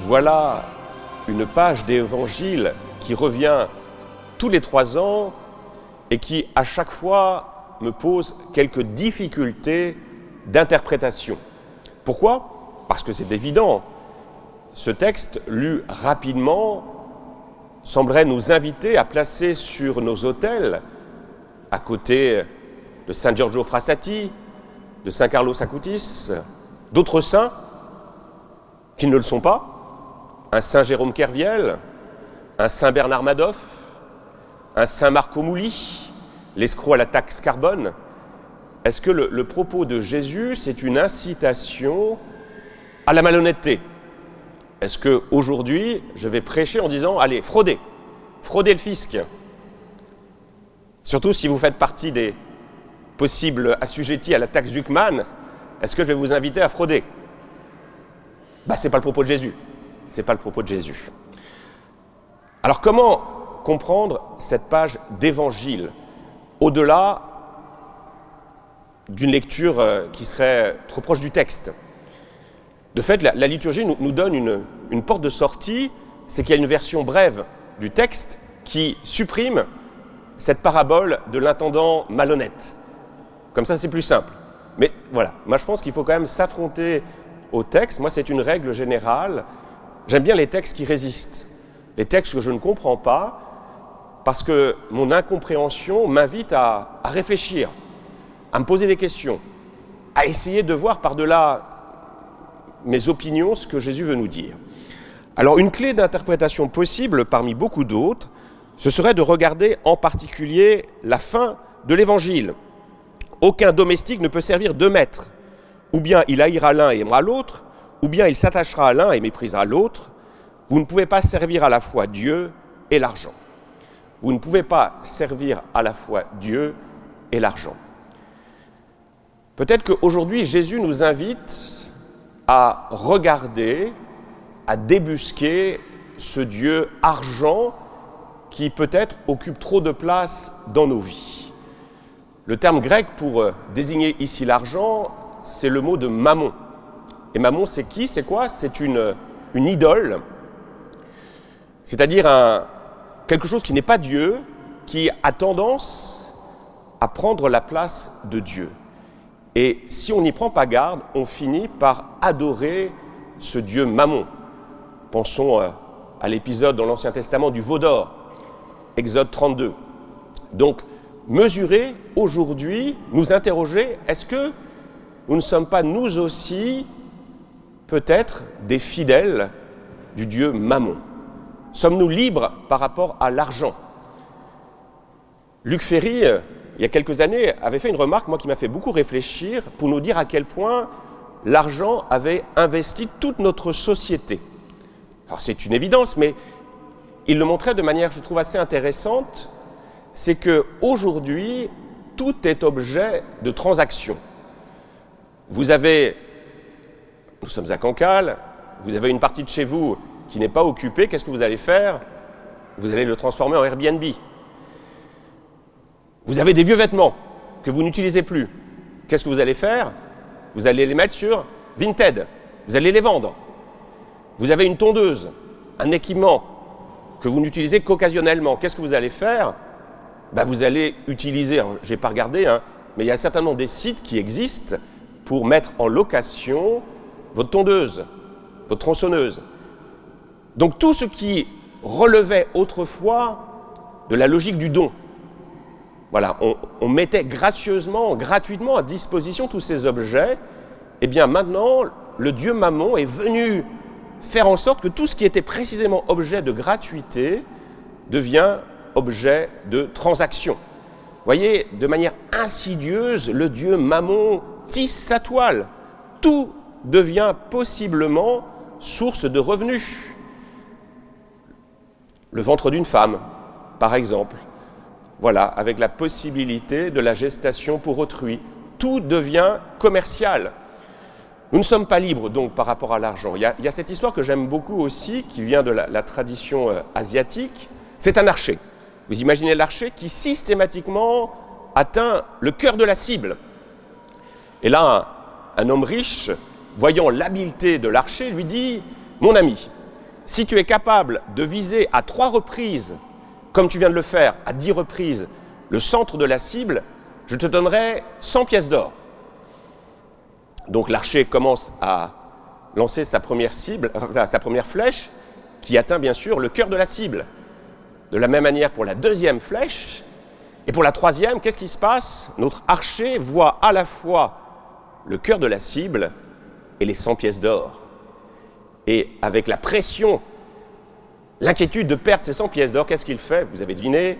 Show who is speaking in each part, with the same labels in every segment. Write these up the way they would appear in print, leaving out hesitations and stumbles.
Speaker 1: Voilà une page d'évangile qui revient tous les 3 ans et qui, à chaque fois, me pose quelques difficultés d'interprétation. Pourquoi? Parce que c'est évident. Ce texte, lu rapidement, semblerait nous inviter à placer sur nos autels, à côté de Saint Giorgio Frassati, de Saint Carlos Acutis, d'autres saints qui ne le sont pas, un Saint Jérôme Kerviel, un Saint Bernard Madoff, un Saint Marco Mouli, l'escroc à la taxe carbone. Est-ce que le propos de Jésus, c'est une incitation à la malhonnêteté? Est-ce qu'aujourd'hui, je vais prêcher en disant « Allez, fraudez le fisc ». Surtout si vous faites partie des possibles assujettis à la taxe Zuckman, est-ce que je vais vous inviter à frauder? Ce n'est pas le propos de Jésus. C'est pas le propos de Jésus. Alors comment comprendre cette page d'évangile, au-delà d'une lecture qui serait trop proche du texte? De fait, la liturgie nous donne une porte de sortie, c'est qu'il y a une version brève du texte qui supprime cette parabole de l'intendant malhonnête. Comme ça, c'est plus simple. Mais voilà, moi je pense qu'il faut quand même s'affronter au texte. Moi, c'est une règle générale. J'aime bien les textes qui résistent, les textes que je ne comprends pas, parce que mon incompréhension m'invite à réfléchir, à me poser des questions, à essayer de voir par-delà mes opinions ce que Jésus veut nous dire. Alors, une clé d'interprétation possible, parmi beaucoup d'autres, ce serait de regarder en particulier la fin de l'Évangile. Aucun domestique ne peut servir 2 maîtres. Ou bien il haïra l'un et aimera l'autre, ou bien il s'attachera à l'un et méprisera l'autre. Vous ne pouvez pas servir à la fois Dieu et l'argent. Vous ne pouvez pas servir à la fois Dieu et l'argent. Peut-être qu'aujourd'hui, Jésus nous invite à regarder, à débusquer ce Dieu argent qui peut-être occupe trop de place dans nos vies. Le terme grec pour désigner ici l'argent, c'est le mot de mammon. Et mammon, c'est qui? C'est quoi? C'est une idole, c'est-à-dire quelque chose qui n'est pas Dieu, qui a tendance à prendre la place de Dieu. Et si on n'y prend pas garde, on finit par adorer ce Dieu mammon. Pensons à l'épisode dans l'Ancien Testament du veau d'or, Exode 32. Donc, mesurer aujourd'hui, nous interroger, est-ce que nous ne sommes pas nous aussi peut-être des fidèles du Dieu Mammon? Sommes-nous libres par rapport à l'argent? Luc Ferry, il y a quelques années, avait fait une remarque, moi, qui m'a fait beaucoup réfléchir, pour nous dire à quel point l'argent avait investi toute notre société. Alors c'est une évidence, mais il le montrait de manière, je trouve, assez intéressante, c'est qu'aujourd'hui, tout est objet de transaction. Nous sommes à Cancale, vous avez une partie de chez vous qui n'est pas occupée, qu'est-ce que vous allez faire? Vous allez le transformer en Airbnb. Vous avez des vieux vêtements que vous n'utilisez plus, qu'est-ce que vous allez faire? Vous allez les mettre sur Vinted, vous allez les vendre. Vous avez une tondeuse, un équipement que vous n'utilisez qu'occasionnellement, qu'est-ce que vous allez faire? Vous allez utiliser, je n'ai pas regardé, mais il y a certainement des sites qui existent pour mettre en location votre tondeuse, votre tronçonneuse. Donc tout ce qui relevait autrefois de la logique du don, voilà, on mettait gracieusement, gratuitement à disposition tous ces objets, et bien maintenant, le Dieu Mammon est venu faire en sorte que tout ce qui était précisément objet de gratuité devient objet de transaction. Vous voyez, de manière insidieuse, le Dieu Mammon tisse sa toile. Tout devient possiblement source de revenus. Le ventre d'une femme, par exemple. Voilà, avec la possibilité de la gestation pour autrui. Tout devient commercial. Nous ne sommes pas libres, donc, par rapport à l'argent. Il y a cette histoire que j'aime beaucoup aussi, qui vient de la tradition asiatique. C'est un archer. Vous imaginez l'archer qui systématiquement atteint le cœur de la cible. Et là, un homme riche, voyant l'habileté de l'archer, lui dit « Mon ami, si tu es capable de viser à 3 reprises, comme tu viens de le faire, à 10 reprises, le centre de la cible, je te donnerai 100 pièces d'or. Donc l'archer commence à lancer sa première flèche, qui atteint bien sûr le cœur de la cible. De la même manière pour la deuxième flèche, et pour la troisième, qu'est-ce qui se passe? Notre archer voit à la fois le cœur de la cible et les 100 pièces d'or. Et avec la pression, l'inquiétude de perdre ces 100 pièces d'or, qu'est-ce qu'il fait? Vous avez deviné,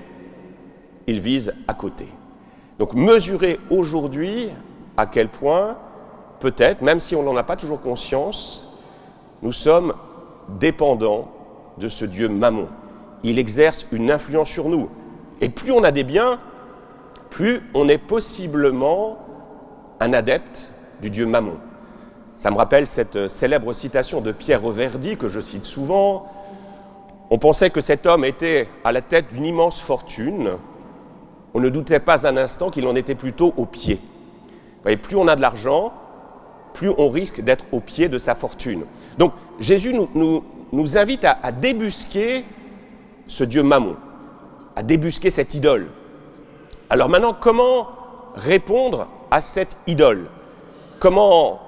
Speaker 1: il vise à côté. Donc mesurez aujourd'hui à quel point, peut-être, même si on n'en a pas toujours conscience, nous sommes dépendants de ce Dieu Mammon. Il exerce une influence sur nous. Et plus on a des biens, plus on est possiblement un adepte du Dieu Mammon. Ça me rappelle cette célèbre citation de Pierre Reverdy, que je cite souvent. On pensait que cet homme était à la tête d'une immense fortune. On ne doutait pas un instant qu'il en était plutôt au pied. Vous voyez, plus on a de l'argent, plus on risque d'être au pied de sa fortune. Donc Jésus nous invite à débusquer ce Dieu Mammon, à débusquer cette idole. Alors maintenant, comment répondre à cette idole? Comment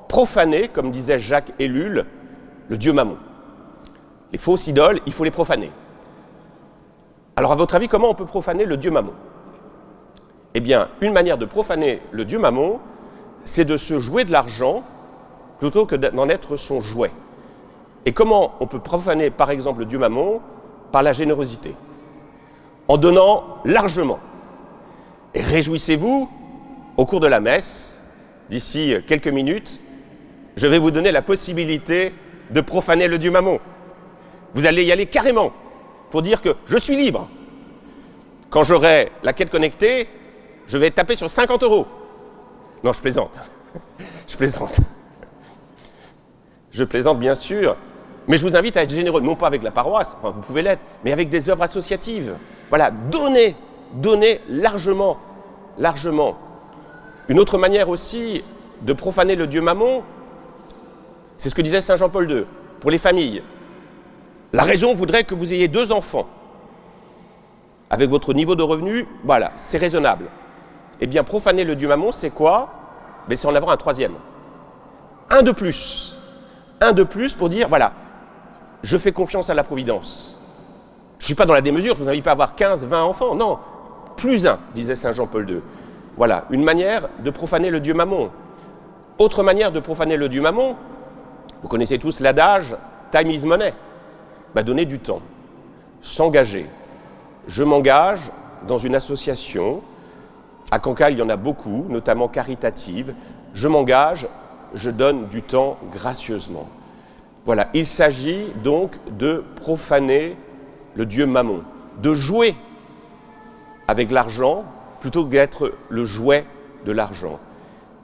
Speaker 1: profaner, comme disait Jacques Ellul, le Dieu Mammon? Les fausses idoles, il faut les profaner. Alors à votre avis, comment on peut profaner le Dieu Mammon? Eh bien, une manière de profaner le Dieu Mammon, c'est de se jouer de l'argent plutôt que d'en être son jouet. Et comment on peut profaner, par exemple, le Dieu Mammon? Par la générosité, en donnant largement. Et réjouissez-vous, au cours de la messe, d'ici quelques minutes, je vais vous donner la possibilité de profaner le Dieu Mammon. Vous allez y aller carrément, pour dire que je suis libre. Quand j'aurai la quête connectée, je vais taper sur 50 €. Non, je plaisante. Je plaisante. Je plaisante, bien sûr. Mais je vous invite à être généreux, non pas avec la paroisse, enfin vous pouvez l'être, mais avec des œuvres associatives. Voilà, donnez largement, largement. Une autre manière aussi de profaner le Dieu Mammon, c'est ce que disait Saint Jean-Paul II, pour les familles. La raison voudrait que vous ayez 2 enfants. Avec votre niveau de revenu, voilà, c'est raisonnable. Eh bien, profaner le Dieu Mammon, c'est quoi? C'est en avoir un 3e. Un de plus. Un de plus pour dire, voilà, je fais confiance à la Providence. Je ne suis pas dans la démesure, je ne vous invite pas à avoir 15, 20 enfants, non. Plus un, disait Saint Jean-Paul II. Voilà, une manière de profaner le Dieu Mammon. Autre manière de profaner le Dieu Mammon, vous connaissez tous l'adage « time is money ». Donner du temps, s'engager. Je m'engage dans une association, à Cancale il y en a beaucoup, notamment caritatives. Je m'engage, je donne du temps gracieusement. Voilà, il s'agit donc de profaner le Dieu Mammon, de jouer avec l'argent plutôt que d'être le jouet de l'argent.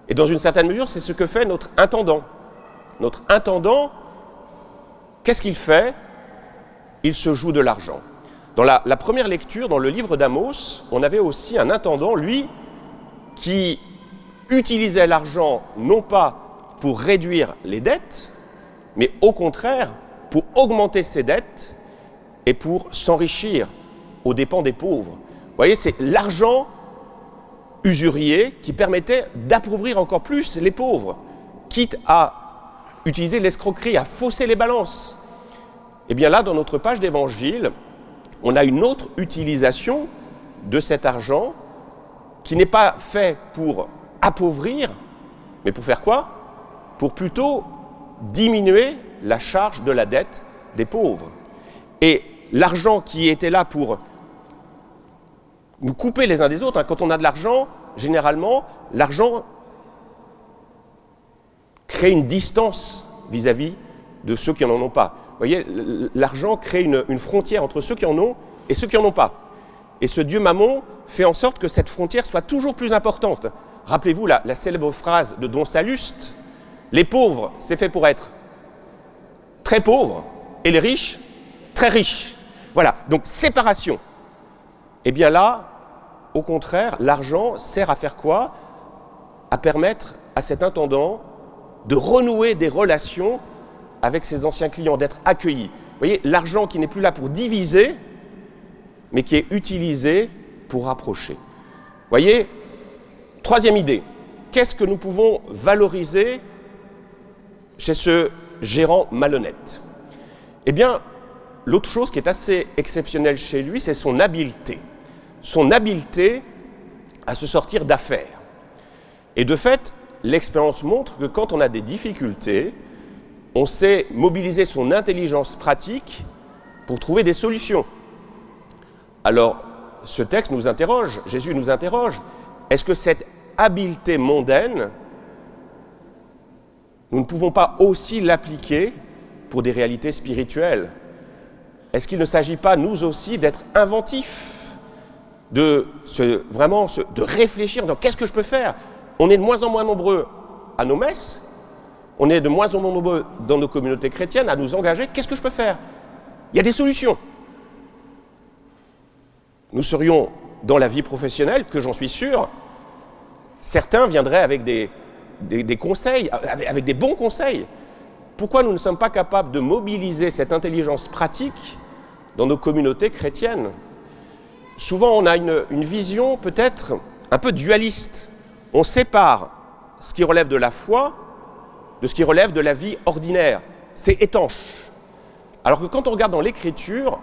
Speaker 1: Et dans une certaine mesure, c'est ce que fait notre intendant. Notre intendant, qu'est-ce qu'il fait? Il se joue de l'argent. Dans la première lecture, dans le livre d'Amos, on avait aussi un intendant, lui, qui utilisait l'argent non pas pour réduire les dettes, mais au contraire pour augmenter ses dettes et pour s'enrichir aux dépens des pauvres. Vous voyez, c'est l'argent usurier qui permettait d'appauvrir encore plus les pauvres, quitte à utiliser l'escroquerie, à fausser les balances. Et bien là, dans notre page d'évangile, on a une autre utilisation de cet argent qui n'est pas fait pour appauvrir, mais pour faire quoi? Pour plutôt diminuer la charge de la dette des pauvres. Et l'argent qui était là pour nous couper les uns des autres, quand on a de l'argent, généralement, l'argent crée une distance vis-à-vis de ceux qui n'en ont pas. Vous voyez, l'argent crée une frontière entre ceux qui en ont et ceux qui n'en ont pas. Et ce Dieu Mammon fait en sorte que cette frontière soit toujours plus importante. Rappelez-vous la célèbre phrase de Don Salluste, « Les pauvres, c'est fait pour être très pauvres, et les riches, très riches. » Voilà, donc séparation. Et bien là, au contraire, l'argent sert à faire quoi? À permettre à cet intendant de renouer des relations avec ses anciens clients, d'être accueilli. Vous voyez, l'argent qui n'est plus là pour diviser, mais qui est utilisé pour rapprocher. Vous voyez, troisième idée, qu'est-ce que nous pouvons valoriser chez ce gérant malhonnête? Eh bien, l'autre chose qui est assez exceptionnelle chez lui, c'est son habileté. Son habileté à se sortir d'affaires. Et de fait, l'expérience montre que quand on a des difficultés, on sait mobiliser son intelligence pratique pour trouver des solutions. Alors, ce texte nous interroge, Jésus nous interroge, est-ce que cette habileté mondaine, nous ne pouvons pas aussi l'appliquer pour des réalités spirituelles? Est-ce qu'il ne s'agit pas, nous aussi, d'être inventifs, de réfléchir dans qu'est-ce que je peux faire? On est de moins en moins nombreux à nos messes, on est de moins en moins nombreux dans nos communautés chrétiennes à nous engager. Qu'est-ce que je peux faire? Il y a des solutions. Nous serions dans la vie professionnelle, que j'en suis sûr, certains viendraient avec des conseils, avec des bons conseils. Pourquoi nous ne sommes pas capables de mobiliser cette intelligence pratique dans nos communautés chrétiennes? Souvent, on a une vision peut-être un peu dualiste. On sépare ce qui relève de la foi de ce qui relève de la vie ordinaire. C'est étanche. Alors que quand on regarde dans l'Écriture,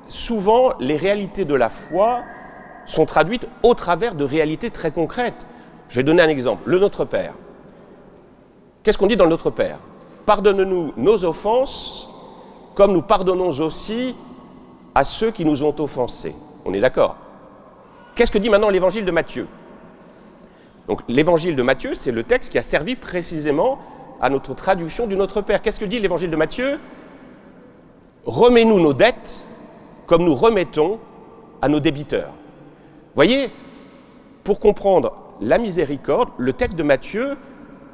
Speaker 1: souvent les réalités de la foi sont traduites au travers de réalités très concrètes. Je vais donner un exemple. Le Notre Père. Qu'est-ce qu'on dit dans le Notre Père? Pardonne-nous nos offenses, comme nous pardonnons aussi à ceux qui nous ont offensés. On est d'accord? Qu'est-ce que dit maintenant l'Évangile de Matthieu? Donc l'Évangile de Matthieu, c'est le texte qui a servi précisément à notre traduction du Notre Père. Qu'est-ce que dit l'Évangile de Matthieu? Remets-nous nos dettes comme nous remettons à nos débiteurs. Voyez, pour comprendre la miséricorde, le texte de Matthieu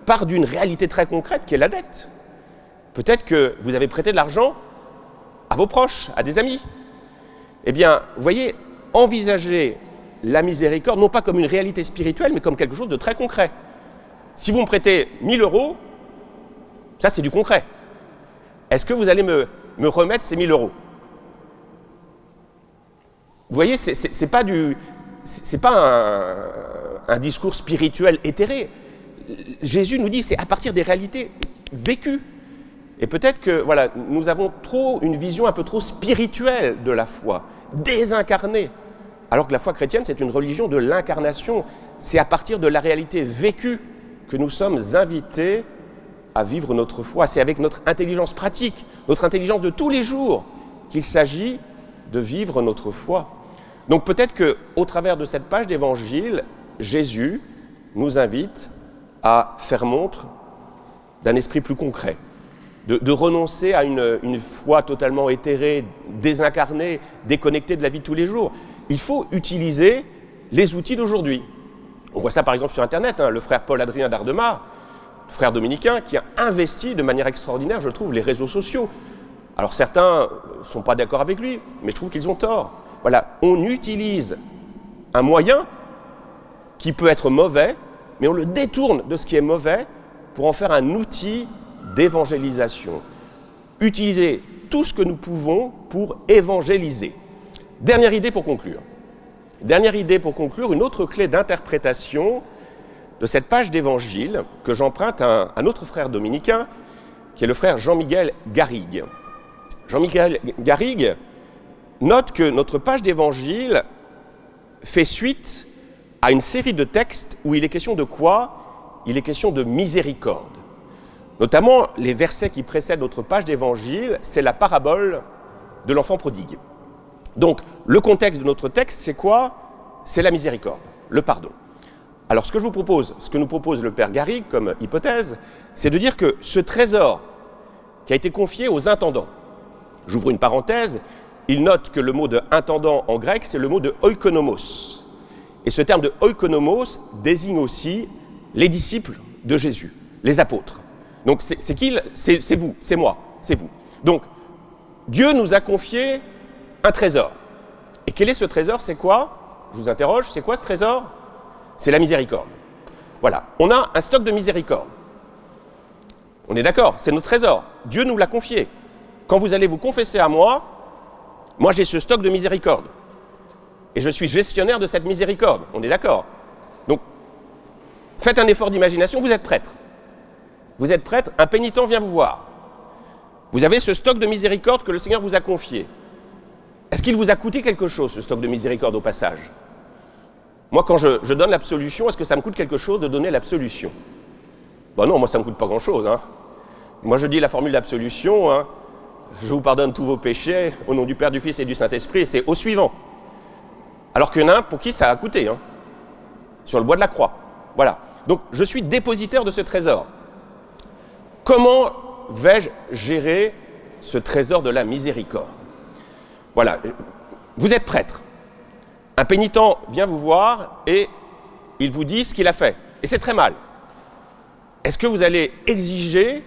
Speaker 1: part d'une réalité très concrète qui est la dette. Peut-être que vous avez prêté de l'argent à vos proches, à des amis. Eh bien, vous voyez, envisagez la miséricorde non pas comme une réalité spirituelle, mais comme quelque chose de très concret. Si vous me prêtez 1000 €, ça c'est du concret. Est-ce que vous allez me remettre ces 1000 €? Vous voyez, c'est pas un discours spirituel éthéré. Jésus nous dit c'est à partir des réalités vécues. Et peut-être que voilà, nous avons trop une vision un peu trop spirituelle de la foi, désincarnée. Alors que la foi chrétienne, c'est une religion de l'incarnation. C'est à partir de la réalité vécue que nous sommes invités à vivre notre foi. C'est avec notre intelligence pratique, notre intelligence de tous les jours, qu'il s'agit de vivre notre foi. Donc peut-être qu'au travers de cette page d'évangile, Jésus nous invite à faire montre d'un esprit plus concret, de renoncer à une foi totalement éthérée, désincarnée, déconnectée de la vie de tous les jours. Il faut utiliser les outils d'aujourd'hui. On voit ça par exemple sur Internet, le frère Paul-Adrien d'Ardemar, frère dominicain, qui a investi de manière extraordinaire, je trouve, les réseaux sociaux. Alors certains ne sont pas d'accord avec lui, mais je trouve qu'ils ont tort. Voilà, on utilise un moyen qui peut être mauvais, mais on le détourne de ce qui est mauvais pour en faire un outil d'évangélisation. Utiliser tout ce que nous pouvons pour évangéliser. Dernière idée pour conclure. Une autre clé d'interprétation de cette page d'évangile que j'emprunte à un autre frère dominicain, qui est le frère Jean-Miguel Garrigue. Jean-Miguel Garrigue note que notre page d'évangile fait suite à une série de textes où il est question de quoi? Il est question de miséricorde. Notamment, les versets qui précèdent notre page d'évangile, c'est la parabole de l'enfant prodigue. Donc, le contexte de notre texte, c'est quoi? C'est la miséricorde, le pardon. Alors, ce que nous propose le Père Garrigue comme hypothèse, c'est de dire que ce trésor qui a été confié aux intendants, j'ouvre une parenthèse, il note que le mot de intendant en grec, c'est le mot de oikonomos. Et ce terme de oikonomos désigne aussi les disciples de Jésus, les apôtres. Donc, c'est qui? C'est vous, c'est moi, c'est vous. Donc, Dieu nous a confié un trésor. Et quel est ce trésor? C'est quoi? Je vous interroge, c'est quoi ce trésor? C'est la miséricorde. Voilà, on a un stock de miséricorde. On est d'accord, c'est notre trésor. Dieu nous l'a confié. Quand vous allez vous confesser à moi, moi j'ai ce stock de miséricorde. Et je suis gestionnaire de cette miséricorde. On est d'accord. Donc, faites un effort d'imagination, vous êtes prêtre. Vous êtes prêtre, un pénitent vient vous voir. Vous avez ce stock de miséricorde que le Seigneur vous a confié. Est-ce qu'il vous a coûté quelque chose, ce stock de miséricorde, au passage? Moi, quand je donne l'absolution, est-ce que ça me coûte quelque chose de donner l'absolution? Ben non, moi, ça ne me coûte pas grand-chose. Hein. Moi, je dis la formule d'absolution, hein, je vous pardonne tous vos péchés, au nom du Père, du Fils et du Saint-Esprit, et c'est au suivant. Alors qu'il y en a un pour qui ça a coûté, hein, sur le bois de la croix. Voilà. Donc, je suis dépositaire de ce trésor. Comment vais-je gérer ce trésor de la miséricorde? Voilà. Vous êtes prêtre. Un pénitent vient vous voir et il vous dit ce qu'il a fait. Et c'est très mal. Est-ce que vous allez exiger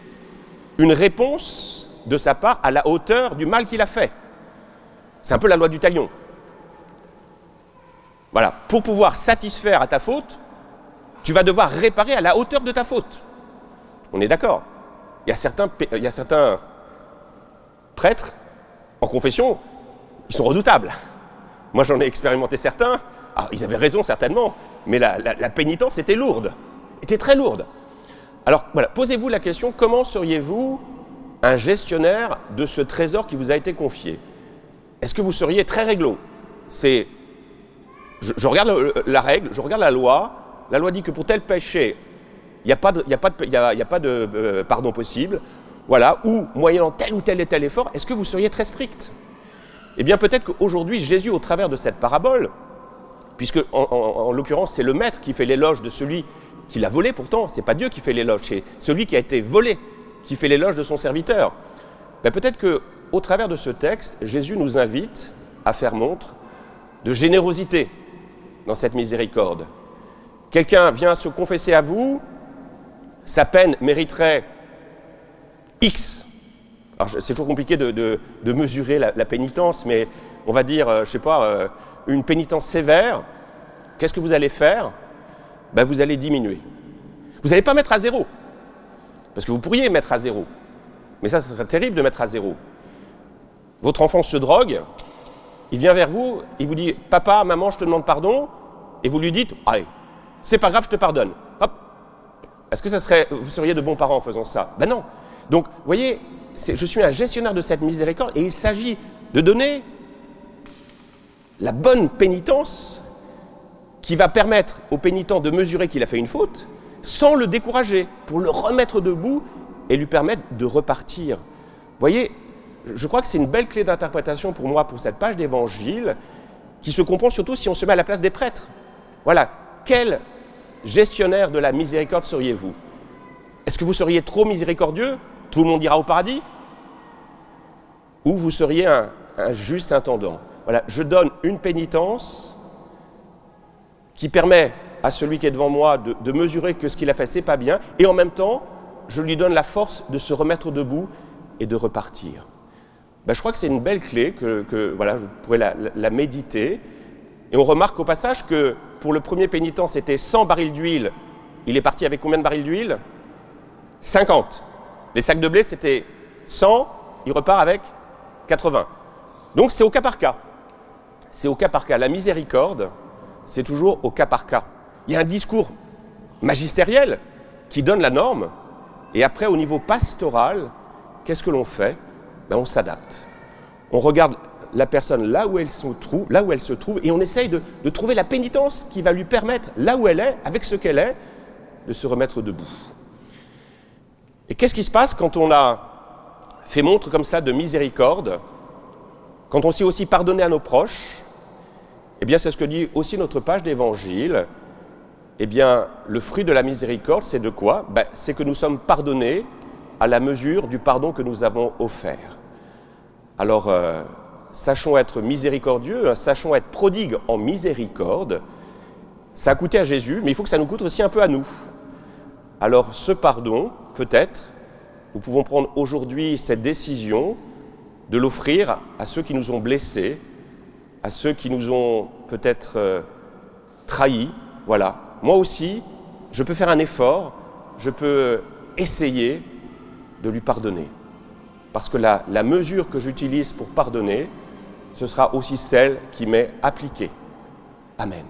Speaker 1: une réponse de sa part à la hauteur du mal qu'il a fait? C'est un peu la loi du talion. Voilà. Pour pouvoir satisfaire à ta faute, tu vas devoir réparer à la hauteur de ta faute. On est d'accord. Il y a certains prêtres en confession, ils sont redoutables. Moi, j'en ai expérimenté certains. Alors, ils avaient raison, certainement, mais la pénitence était lourde, était très lourde. Alors, voilà, posez-vous la question, comment seriez-vous un gestionnaire de ce trésor qui vous a été confié? Est-ce que vous seriez très réglo? Je regarde la règle, je regarde la loi dit que pour tel péché, il n'y a pas de pardon possible, voilà, ou moyennant tel ou tel et tel effort, est-ce que vous seriez très strict? Eh bien, peut-être qu'aujourd'hui, Jésus, au travers de cette parabole, puisque en l'occurrence, c'est le maître qui fait l'éloge de celui qui l'a volé, pourtant, ce n'est pas Dieu qui fait l'éloge, c'est celui qui a été volé qui fait l'éloge de son serviteur. Ben, peut-être qu'au travers de ce texte, Jésus nous invite à faire montre de générosité dans cette miséricorde. Quelqu'un vient se confesser à vous, sa peine mériterait X. Alors, c'est toujours compliqué de mesurer la pénitence, mais on va dire, je ne sais pas, une pénitence sévère, qu'est-ce que vous allez faire? Ben, vous allez diminuer. Vous n'allez pas mettre à zéro, parce que vous pourriez mettre à zéro, mais ça serait terrible de mettre à zéro. Votre enfant se drogue, il vient vers vous, il vous dit « Papa, maman, je te demande pardon », et vous lui dites « Allez, c'est pas grave, je te pardonne. » Hop. Est-ce que vous seriez de bons parents en faisant ça? Ben non. Donc, vous voyez, je suis un gestionnaire de cette miséricorde et il s'agit de donner la bonne pénitence qui va permettre au pénitent de mesurer qu'il a fait une faute sans le décourager, pour le remettre debout et lui permettre de repartir. Vous voyez, je crois que c'est une belle clé d'interprétation pour moi, pour cette page d'évangile, qui se comprend surtout si on se met à la place des prêtres. Voilà, quel gestionnaire de la miséricorde seriez-vous? Est-ce que vous seriez trop miséricordieux? Tout le monde ira au paradis? Ou vous seriez un juste intendant? Voilà, je donne une pénitence qui permet à celui qui est devant moi de mesurer que ce qu'il a fait, c'est pas bien, et en même temps, je lui donne la force de se remettre debout et de repartir. Ben, je crois que c'est une belle clé voilà, vous pourrez la méditer. Et on remarque au passage que pour le premier pénitent, c'était 100 barils d'huile. Il est parti avec combien de barils d'huile? 50. Les sacs de blé, c'était 100, il repart avec 80. Donc c'est au cas par cas. C'est au cas par cas. La miséricorde, c'est toujours au cas par cas. Il y a un discours magistériel qui donne la norme, et après, au niveau pastoral, qu'est-ce que l'on fait? Ben, on s'adapte. On regarde la personne là où elle se trouve, et on essaye de trouver la pénitence qui va lui permettre, là où elle est, avec ce qu'elle est, de se remettre debout. Et qu'est-ce qui se passe quand on a fait montre comme ça de miséricorde, quand on sait aussi pardonner à nos proches? Eh bien, c'est ce que dit aussi notre page d'évangile. Eh bien, le fruit de la miséricorde, c'est de quoi? Ben, c'est que nous sommes pardonnés à la mesure du pardon que nous avons offert. Alors, sachons être miséricordieux, sachons être prodigues en miséricorde. Ça a coûté à Jésus, mais il faut que ça nous coûte aussi un peu à nous. Alors, ce pardon, peut-être, nous pouvons prendre aujourd'hui cette décision de l'offrir à ceux qui nous ont blessés, à ceux qui nous ont peut-être trahis. Voilà. Moi aussi, je peux faire un effort, je peux essayer de lui pardonner. Parce que la mesure que j'utilise pour pardonner, ce sera aussi celle qui m'est appliquée. Amen.